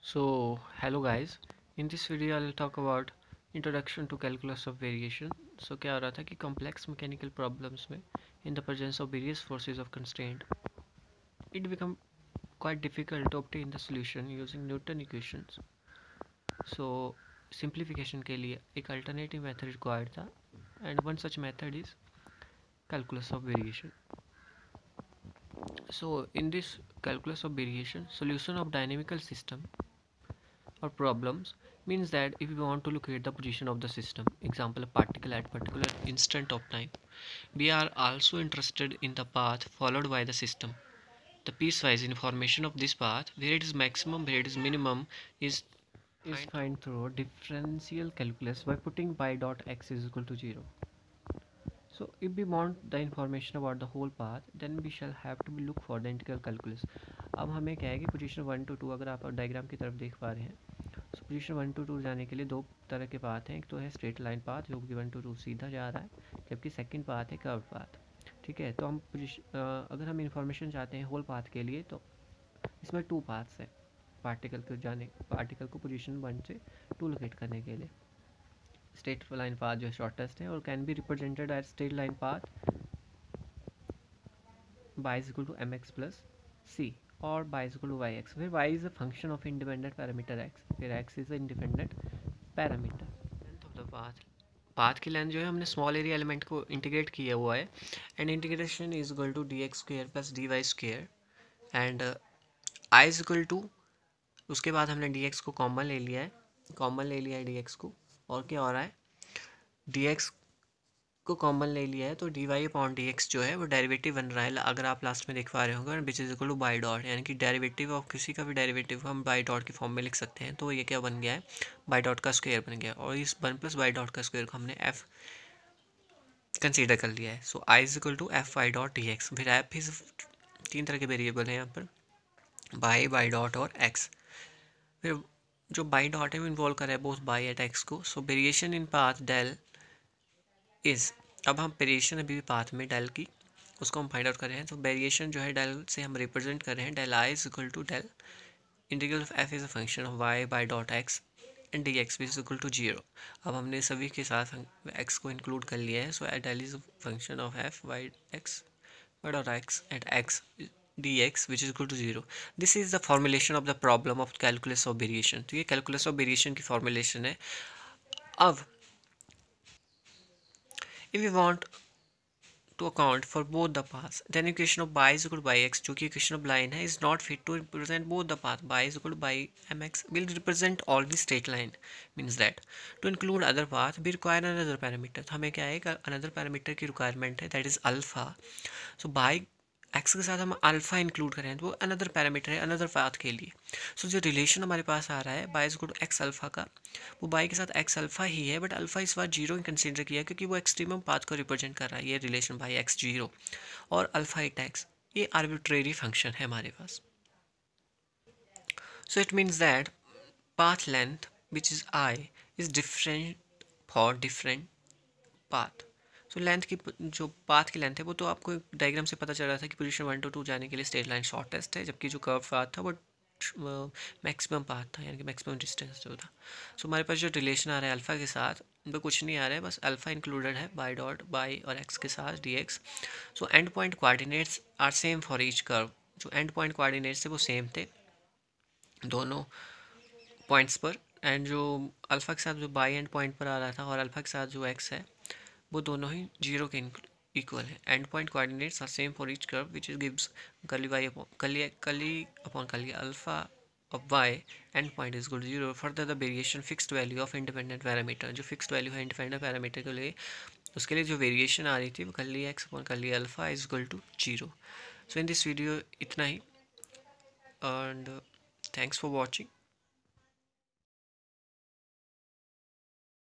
So, hello guys. In this video, I'll talk about introduction to calculus of variation. So, क्या हो रहा था कि complex mechanical problems में in the presence of various forces of constraint, it become quite difficult to obtain the solution using Newton equations. So, simplification के लिए एक alternative method required था, and one such method is calculus of variation. So, in this calculus of variation, solution of dynamical system or problems means that if we want to locate the position of the system, example a particle at particular instant of time, we are also interested in the path followed by the system. The piecewise information of this path, where it is maximum, where it is minimum, is find through differential calculus by putting y dot x is equal to 0. So if we want the information about the whole path, then we shall have to look for the integral calculus. अब हमें क्या है कि position 1 to 2 अगर आप diagram की तरफ देख पा रहे हैं, तो पोजीशन 1 to 2 जाने के लिए दो तरह के पाथ हैं. एक तो है स्ट्रेट लाइन पाथ जो कि 1 to 2 सीधा जा रहा है, जबकि सेकंड पाथ है कर्व पाथ. ठीक है, तो हम अगर हम इंफॉर्मेशन चाहते हैं होल पाथ के लिए, तो इसमें टू पाथ्स हैं पार्टिकल को पोजीशन 1 से 2 लोकेट करने के लिए. स्ट्रेट लाइन पाथ जो शॉर्टेस्ट है और can be represented as straight line path y is equal to mx plus c or y is equal to yx, where y is a function of independent parameter x, where x is a independent parameter. Length of the path की length जो है हमने small area element को integrate किया हुआ है, and integration is equal to d x square plus d y square and I is equal to, उसके बाद हमने डी एक्स को कॉमन ले लिया है डी एक्स को, और क्या हो रहा है डी एक्स को कॉमन ले लिया है तो d y upon d x जो है वो डेरिवेटिव बन रहा है. अगर आप लास्ट में देख पा रहे होंगे which is equal two by dot, यानी कि डेरिवेटिव ऑफ किसी का भी डेरिवेटिव हम बाई डॉट की फॉर्म में लिख सकते हैं. तो ये क्या बन गया है, बाई डॉट का स्क्वायर बन गया, और इस 1 प्लस बाई डॉट का स्क्वायर को हमने एफ कंसीडर कर लिया है. So I is equal to F Y dot D X. फिर एफ इज 3 तरह के वेरिएबल हैं यहाँ पर, बाई डॉट और एक्स. फिर जो बाई डॉट है वो इन्वॉल्व कर रहा है बोथ बाई एट एक्स को. So variation in path del is, अब हम वेरिएशन अभी भी पाथ में डेल की उसको हम फाइंड आउट कर रहे हैं. तो वेरिएशन जो है डेल से हम रिप्रेजेंट कर रहे हैं, del I is equal to del integral of f is a function of y y dot x and d x is equal to 0. अब हमने सभी के साथ एक्स को इंक्लूड कर लिया है. So del is a function of f y x y dot x and x dx which is equal to 0. This is the formulation of the problem of calculus of variation. तो ये calculus of variation की formulation है. अब if we want to account for both the paths, then equation of y is equal to by x, जो कि equation of line है, is not fit to represent both the path. y is equal to by mx will represent all the straight line. Means that to include other path we require another parameter. तो हमें क्या है, another parameter की requirement है, that is alpha. So by x के साथ हम alpha include करें तो वो अनदर पैरामीटर है अनदर पाथ के लिए. सो जो रिलेशन हमारे पास आ रहा है y is equal to x alpha का, वो बाई के साथ एक्स अल्फ़ा ही है, बट अल्फ़ा इस बार 0 कंसीडर किया क्योंकि वो एक्सट्रीमम पाथ को रिप्रेजेंट कर रहा है. ये रिलेशन बाई एक्स 0 और अल्फ़ा एट एक्स, ये आर्बिट्रेरी फंक्शन है हमारे पास. So it means that path length which is I is different for different path. So length की जो पाथ की लेंथ है वो तो आपको डायग्राम से पता चल रहा था कि पोजीशन 1 to 2 जाने के लिए स्ट्रेट लाइन शॉर्टेस्ट है, जबकि जो कर्व पाथ था वो मैक्सिमम पाथ था, यानी कि मैक्सिमम डिस्टेंस जो था. सो हमारे पास जो रिलेशन आ रहा है अल्फ़ा के साथ वो कुछ नहीं आ रहा है, बस अल्फ़ा इंक्लूडेड है बाई डॉट बाई और एक्स के साथ d x. So end point coordinates are same for each curve. जो एंड पॉइंट कोऑर्डिनेट्स थे वो सेम थे दोनों पॉइंट्स पर, एंड जो अल्फ़ा के साथ जो बाई एंड पॉइंट पर आ रहा था और अल्फ़ा के साथ जो एक्स है वो दोनों ही 0 के इक्वल है. End point coordinates are same for each curve which is gives curly y upon curly alpha of y end point is equal to 0. Further the variation fixed value of independent parameter, जो fixed value है independent parameter के लिए, उसके लिए जो variation आ रही थी वो curly x upon curly alpha is equal to 0. So in this video इतना ही, एंड थैंक्स फॉर वॉचिंग.